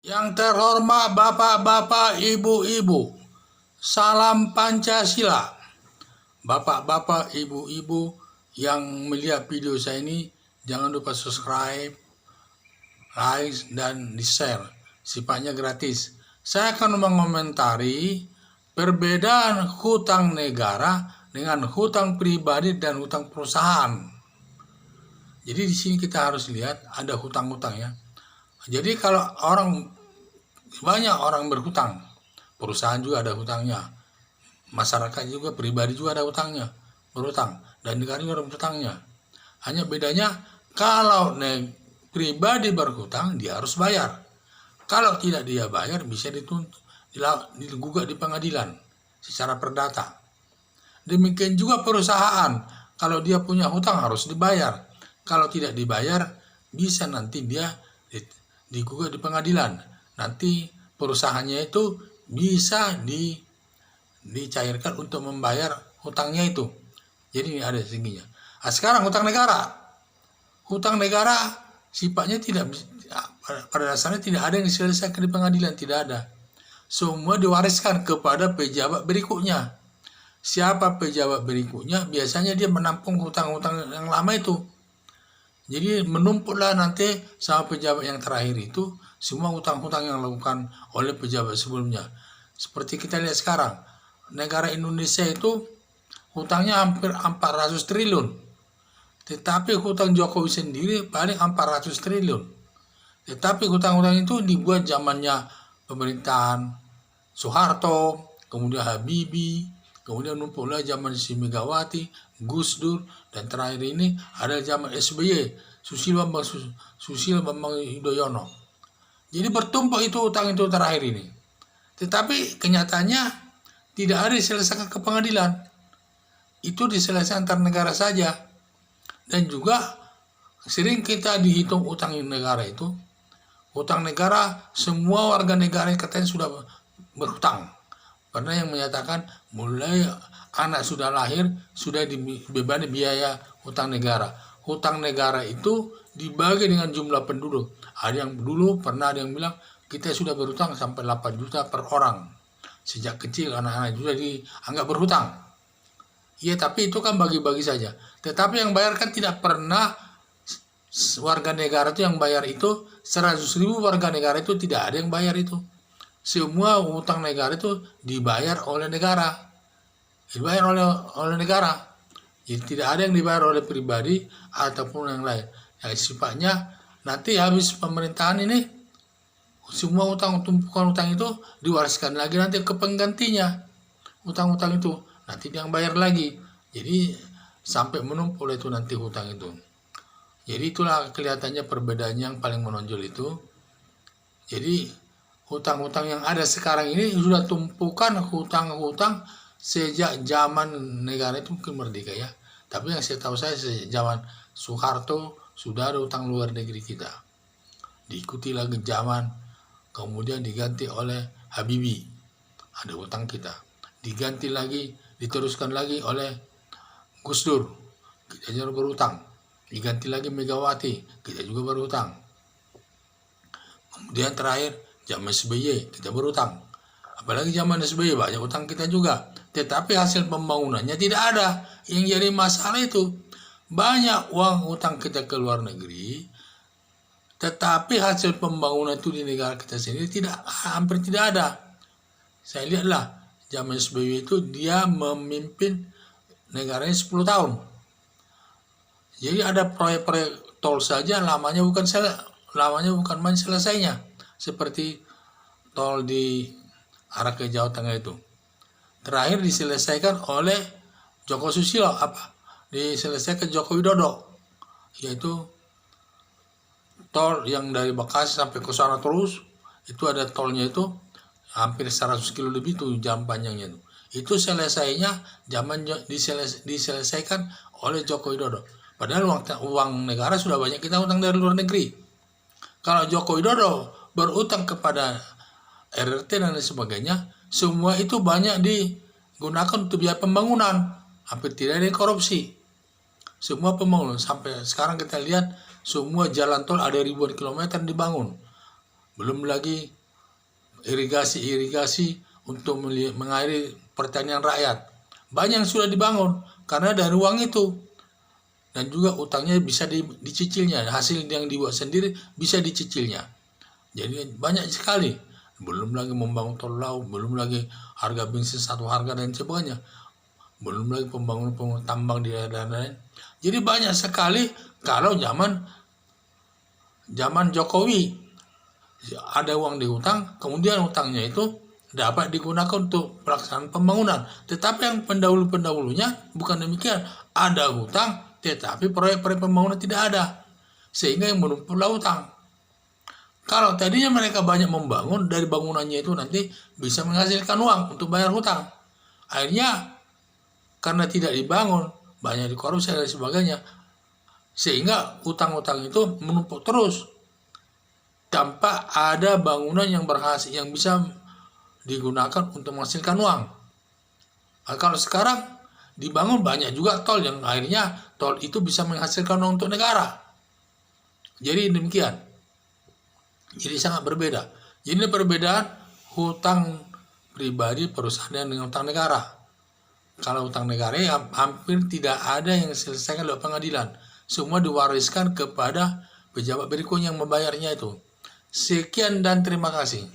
Yang terhormat bapak-bapak, ibu-ibu, salam Pancasila. Bapak-bapak, ibu-ibu yang melihat video saya ini, jangan lupa subscribe, like, dan di-share. Sifatnya gratis. Saya akan mengomentari perbedaan hutang negara dengan hutang pribadi dan hutang perusahaan. Jadi di sini kita harus lihat ada hutang-hutang ya. Jadi kalau banyak orang berhutang, perusahaan juga ada hutangnya, masyarakat juga, pribadi juga ada hutangnya, berhutang, dan negara juga ada hutangnya. Hanya bedanya kalau pribadi berhutang dia harus bayar. Kalau tidak dia bayar bisa digugat di pengadilan secara perdata. Demikian juga perusahaan, kalau dia punya hutang harus dibayar. Kalau tidak dibayar bisa nanti dia digugat di pengadilan. Nanti perusahaannya itu bisa dicairkan untuk membayar hutangnya itu. Jadi ini ada tingginya. Nah, sekarang hutang negara. Hutang negara sifatnya tidak, pada dasarnya tidak ada yang diselesaikan di pengadilan, tidak ada. Semua diwariskan kepada pejabat berikutnya. Siapa pejabat berikutnya, biasanya dia menampung hutang-hutang yang lama itu. Jadi menumpuklah nanti sama pejabat yang terakhir itu semua hutang-hutang yang dilakukan oleh pejabat sebelumnya. Seperti kita lihat sekarang, negara Indonesia itu hutangnya hampir 400 triliun. Tetapi hutang Jokowi sendiri paling 400 triliun. Tetapi hutang-hutang itu dibuat zamannya pemerintahan Soeharto, kemudian Habibie, kemudian numpuklah zaman si Megawati, Gus Dur, dan terakhir ini ada zaman SBY, Susilo Bambang Yudhoyono. Jadi bertumpuk itu utang itu terakhir ini. Tetapi kenyataannya tidak ada diselesaikan ke pengadilan. Itu diselesaikan antar negara saja. Dan juga sering kita dihitung utang negara itu. Utang negara, semua warga negara yang katanya sudah berhutang. Pernah yang menyatakan mulai anak sudah lahir sudah dibebani biaya hutang negara. Hutang negara itu dibagi dengan jumlah penduduk. Ada yang dulu pernah ada yang bilang kita sudah berhutang sampai 8 juta per orang. Sejak kecil anak-anak juga dianggap berhutang. Iya, tapi itu kan bagi-bagi saja. Tetapi yang bayar kan tidak pernah warga negara itu yang bayar itu 100.000 warga negara itu tidak ada yang bayar itu. Semua hutang negara itu dibayar oleh negara. Dibayar oleh negara. Jadi tidak ada yang dibayar oleh pribadi ataupun yang lain. Yang sifatnya nanti habis pemerintahan ini semua tumpukan hutang itu diwariskan lagi nanti ke penggantinya. Hutang-hutang itu nanti yang bayar lagi. Jadi sampai menumpuk itu nanti hutang itu. Jadi itulah kelihatannya perbedaan yang paling menonjol itu. Jadi hutang-hutang yang ada sekarang ini sudah tumpukan hutang-hutang sejak zaman negara itu mungkin merdeka ya. Tapi yang saya tahu saya sejak zaman Soeharto sudah ada hutang luar negeri kita. Diikuti lagi zaman, kemudian diganti oleh Habibie, ada hutang kita. Diganti lagi, diteruskan lagi oleh Gus Dur, kita juga berhutang. Diganti lagi Megawati, kita juga berhutang. Kemudian terakhir zaman SBY kita berhutang. Apalagi zaman SBY banyak hutang kita juga. Tetapi hasil pembangunannya tidak ada. Yang jadi masalah itu banyak uang hutang kita ke luar negeri, tetapi hasil pembangunan itu di negara kita sendiri hampir tidak ada. Saya lihatlah zaman SBY itu dia memimpin negaranya 10 tahun. Jadi ada proyek-proyek tol saja lamanya bukan main selesainya. Seperti tol di arah ke Jawa Tengah itu. Terakhir diselesaikan oleh Joko Susilo, diselesaikan Joko Widodo, yaitu tol yang dari Bekasi sampai ke sana terus, itu ada tolnya itu hampir 100 kilo lebih tuh jam panjangnya itu. Itu selesainya diselesaikan oleh Joko Widodo. Padahal uang negara sudah banyak kita utang dari luar negeri. Kalau Joko Widodo berutang kepada RRT dan lain sebagainya, semua itu banyak digunakan untuk biaya pembangunan. Hampir tidak ada korupsi. Semua pembangunan. Sampai sekarang kita lihat semua jalan tol ada ribuan kilometer dibangun. belum lagi irigasi untuk mengairi pertanian rakyat. Banyak yang sudah dibangun karena dari uang itu. Dan juga utangnya bisa dicicilnya, hasil yang dibuat sendiri bisa dicicilnya. Jadi banyak sekali. Belum lagi membangun tol laut, belum lagi harga bensin satu harga dan sebagainya. Belum lagi pembangunan tambang di daerah lain. Jadi banyak sekali. Kalau zaman Jokowi ada uang dihutang, kemudian utangnya itu dapat digunakan untuk pelaksanaan pembangunan. Tetapi yang pendahulu-pendahulunya bukan demikian. Ada hutang, tetapi proyek-proyek pembangunan tidak ada. Sehingga yang menumpuklah hutang. Kalau tadinya mereka banyak membangun, dari bangunannya itu nanti bisa menghasilkan uang untuk bayar hutang. Akhirnya karena tidak dibangun, banyak dikorupsi dan sebagainya. Sehingga hutang-hutang itu menumpuk terus. Tanpa ada bangunan yang berhasil, yang bisa digunakan untuk menghasilkan uang. Nah, kalau sekarang dibangun banyak juga tol yang akhirnya tol itu bisa menghasilkan uang untuk negara. Jadi demikian. Jadi sangat berbeda. Jadi perbedaan hutang pribadi perusahaan dengan hutang negara. Kalau hutang negara ya hampir tidak ada yang diselesaikan oleh pengadilan. Semua diwariskan kepada pejabat berikutnya yang membayarnya itu. Sekian dan terima kasih.